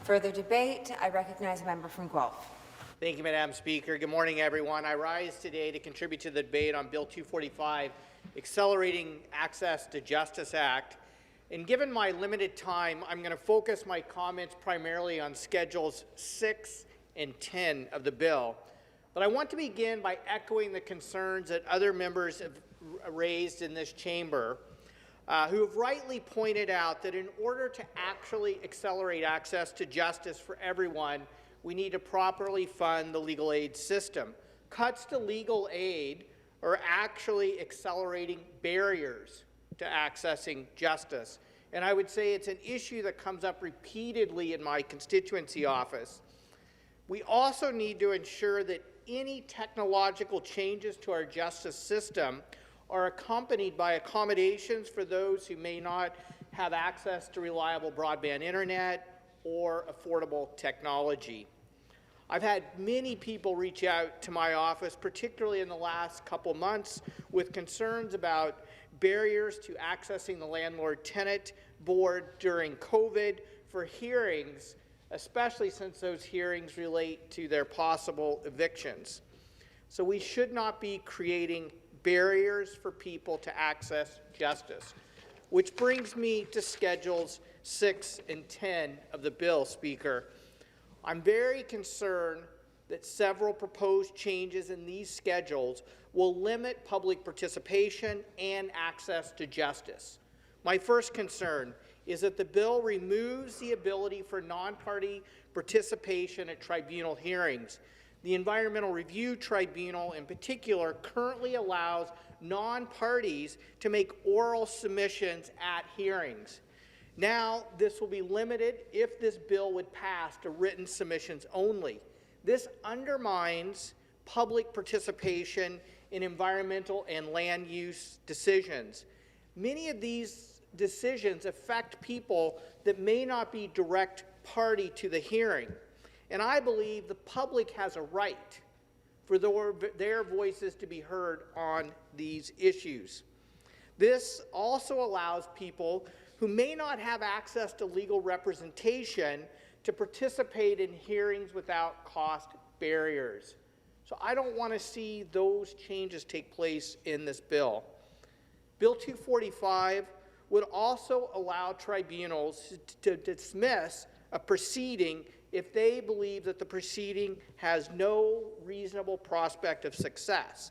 Further debate. I recognize a member from Guelph. Thank you, Madam Speaker. Good morning, everyone. I rise today to contribute to the debate on Bill 245, Accelerating Access to Justice Act. And given my limited time, I'm going to focus my comments primarily on Schedules 6 and 10 of the bill. But I want to begin by echoing the concerns that other members have raised in this chamber, who have rightly pointed out that in order to actually accelerate access to justice for everyone, we need to properly fund the legal aid system. Cuts to legal aid are actually accelerating barriers to accessing justice. And I would say it's an issue that comes up repeatedly in my constituency office. We also need to ensure that any technological changes to our justice system are accompanied by accommodations for those who may not have access to reliable broadband internet or affordable technology. I've had many people reach out to my office, particularly in the last couple months, with concerns about barriers to accessing the Landlord-Tenant Board during COVID for hearings, especially since those hearings relate to their possible evictions. So we should not be creating barriers for people to access justice, which brings me to Schedules 6 and 10 of the bill, Speaker. I'm very concerned that several proposed changes in these schedules will limit public participation and access to justice. My first concern is that the bill removes the ability for non-party participation at tribunal hearings. The Environmental Review Tribunal, in particular, currently allows non-parties to make oral submissions at hearings. Now, this will be limited, if this bill would pass, to written submissions only. This undermines public participation in environmental and land use decisions. Many of these decisions affect people that may not be direct party to the hearing. And I believe the public has a right for their voices to be heard on these issues. This also allows people who may not have access to legal representation to participate in hearings without cost barriers. So I don't want to see those changes take place in this bill. Bill 245 would also allow tribunals to dismiss a proceeding if they believe that the proceeding has no reasonable prospect of success.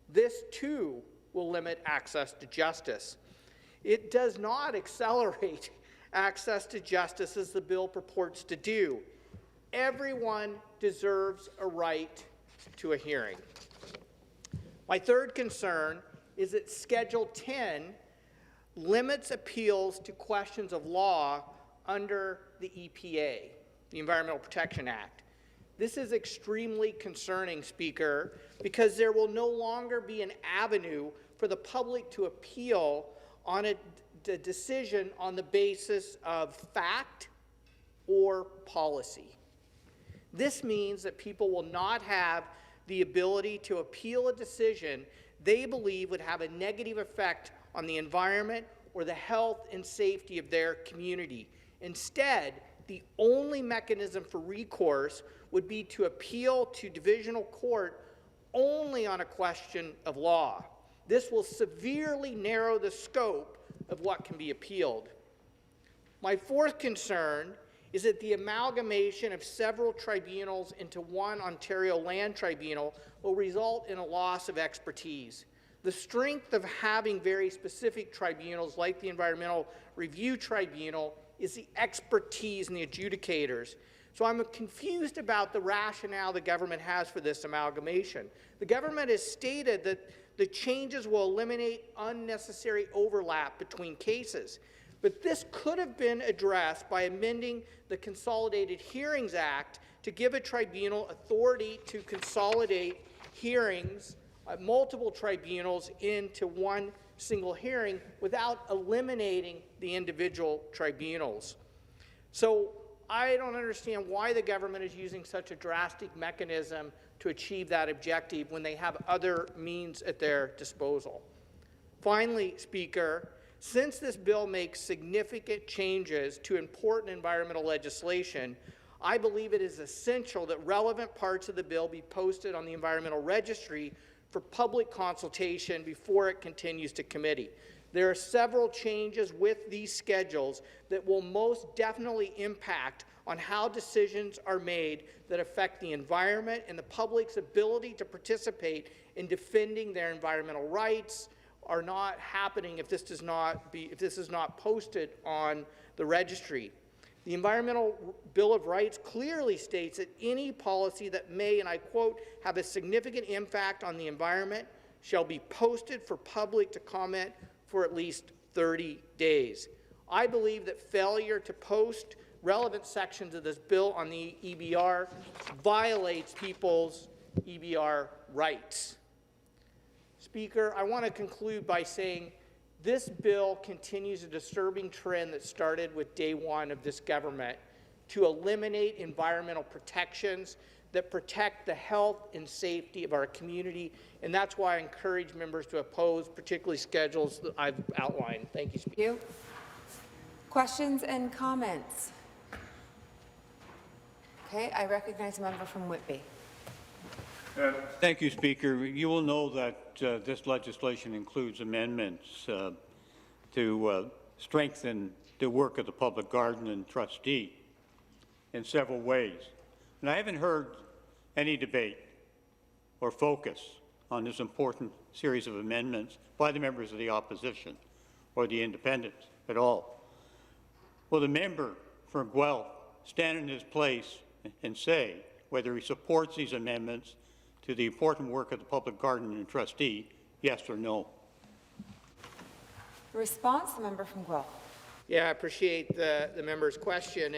This, too, will limit access to justice. It does not accelerate access to justice as the bill purports to do. Everyone deserves a right to a hearing. My third concern is that Schedule 10 limits appeals to questions of law under the EPA, the Environmental Protection Act. This is extremely concerning, Speaker, because there will no longer be an avenue for the public to appeal on a decision on the basis of fact or policy. This means that people will not have the ability to appeal a decision they believe would have a negative effect on the environment or the health and safety of their community. Instead, the only mechanism for recourse would be to appeal to divisional court only on a question of law. This will severely narrow the scope of what can be appealed. My fourth concern is that the amalgamation of several tribunals into one Ontario Land Tribunal will result in a loss of expertise. The strength of having very specific tribunals like the Environmental Review Tribunal is the expertise in the adjudicators. So I'm confused about the rationale the government has for this amalgamation. The government has stated that the changes will eliminate unnecessary overlap between cases. But this could have been addressed by amending the Consolidated Hearings Act to give a tribunal authority to consolidate hearings at multiple tribunals into one single hearing without eliminating the individual tribunals. So I don't understand why the government is using such a drastic mechanism to achieve that objective when they have other means at their disposal. Finally, Speaker, Since this bill makes significant changes to important environmental legislation, I believe it is essential that relevant parts of the bill be posted on the Environmental Registry for public consultation before it continues to committee. There are several changes with these schedules that will most definitely impact on how decisions are made that affect the environment and the public's ability to participate in defending their environmental rights are not happening if this is not posted on the registry. The Environmental Bill of Rights clearly states that any policy that may, and I quote, have a significant impact on the environment shall be posted for public to comment for at least 30 days. I believe that failure to post relevant sections of this bill on the EBR violates people's EBR rights. Speaker, I want to conclude by saying this bill continues a disturbing trend that started with day one of this government to eliminate environmental protections that protect the health and safety of our community, and that's why I encourage members to oppose particularly schedules that I've outlined. Thank you, Speaker. Thank you. Questions and comments? Okay, I recognize a member from Whitby. Thank you, Speaker. You will know that this legislation includes amendments to strengthen the work of the public guardian and trustee in several ways. And I haven't heard any debate or focus on this important series of amendments by the members of the opposition or the independents at all. Will the member for Guelph stand in his place and say whether he supports these amendments to the important work of the public guardian and trustee, yes or no? Response, the member from Guelph. Yeah, I appreciate the member's question.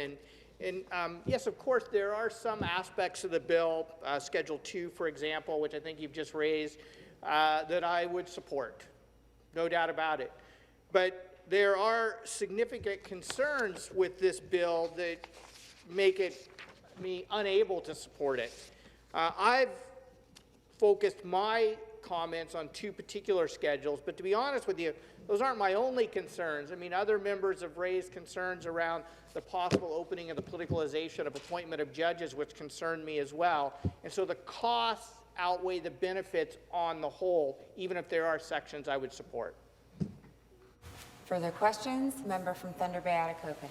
And yes, of course, there are some aspects of the bill, Schedule 2, for example, which I think you've just raised, that I would support. No doubt about it. But there are significant concerns with this bill that make me unable to support it. I've focused my comments on two particular schedules, but to be honest with you, those aren't my only concerns. I mean, other members have raised concerns around the possible opening of the politicalization of appointment of judges, which concern me as well. And so the costs outweigh the benefits on the whole, even if there are sections I would support. Further questions? Member from Thunder Bay, Atikokan.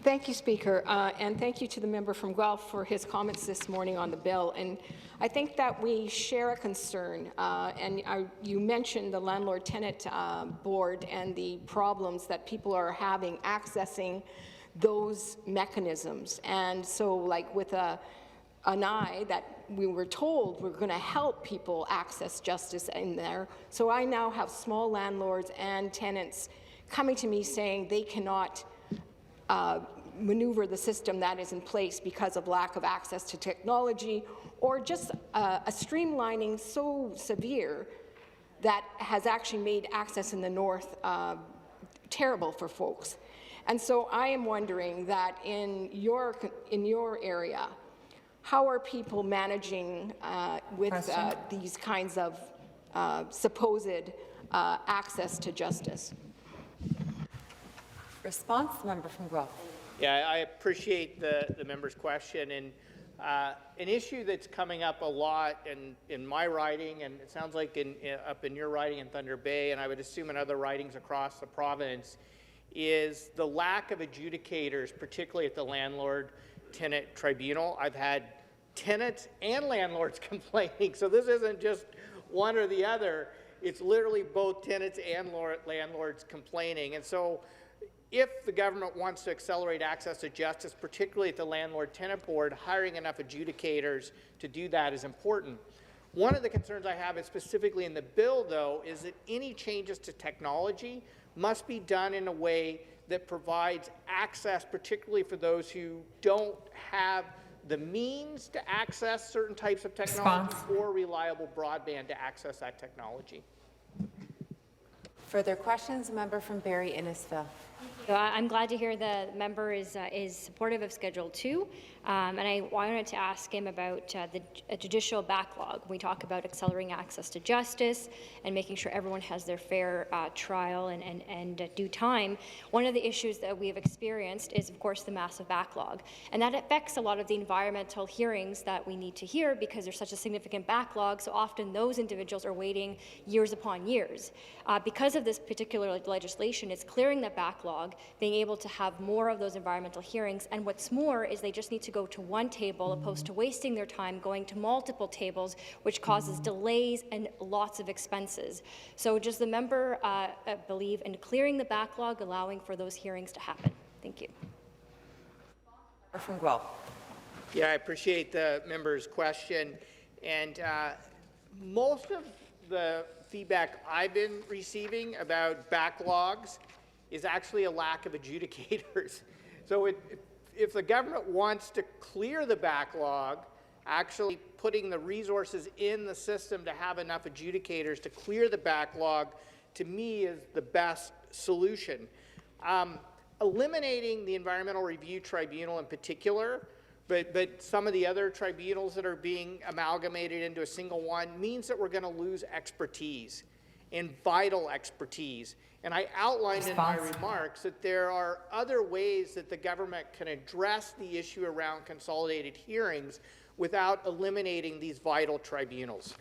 Thank you, Speaker, and thank you to the member from Guelph for his comments this morning on the bill. And I think that we share a concern, you mentioned the landlord-tenant board and the problems that people are having accessing those mechanisms. And so, like with an eye that we were told we're going to help people access justice in there. So I now have small landlords and tenants coming to me saying they cannot maneuver the system that is in place because of lack of access to technology, or just a streamlining so severe that has actually made access in the north terrible for folks. And so I am wondering that in your area, how are people managing with these kinds of supposed access to justice? Response, the member from Guelph. Yeah, I appreciate the member's question, and an issue that's coming up a lot in my riding, and it sounds like up in your riding in Thunder Bay, and I would assume in other ridings across the province, is the lack of adjudicators, particularly at the landlord-tenant tribunal. I've had tenants and landlords complaining, so this isn't just one or the other. It's literally both tenants and landlords complaining, and so if the government wants to accelerate access to justice, particularly at the landlord-tenant board, hiring enough adjudicators to do that is important. One of the concerns I have is specifically in the bill, though, is that any changes to technology must be done in a way that provides access, particularly for those who don't have the means to access certain types of technology or reliable broadband to access that technology. Further questions? A member from Barrie Innisfil. Thank you. So I'm glad to hear the member is supportive of Schedule 2, and I wanted to ask him about the judicial backlog. We talk about accelerating access to justice and making sure everyone has their fair trial and due time. One of the issues that we have experienced is, of course, the massive backlog, and that affects a lot of the environmental hearings that we need to hear because there's such a significant backlog. So often those individuals are waiting years upon years. Because of this particular legislation, it's clearing the backlog, being able to have more of those environmental hearings, and what's more is they just need to go to one table opposed to wasting their time going to multiple tables, which causes delays and lots of expenses. So does the member believe in clearing the backlog, allowing for those hearings to happen? Thank you. From Guelph. Yeah, I appreciate the member's question. And most of the feedback I've been receiving about backlogs is actually a lack of adjudicators. So if the government wants to clear the backlog, actually putting the resources in the system to have enough adjudicators to clear the backlog, to me, is the best solution. Eliminating the Environmental Review Tribunal in particular, but some of the other tribunals that are being amalgamated into a single one, means that we're going to lose expertise, and vital expertise. And I outlined in my remarks that there are other ways that the government can address the issue around consolidated hearings without eliminating these vital tribunals.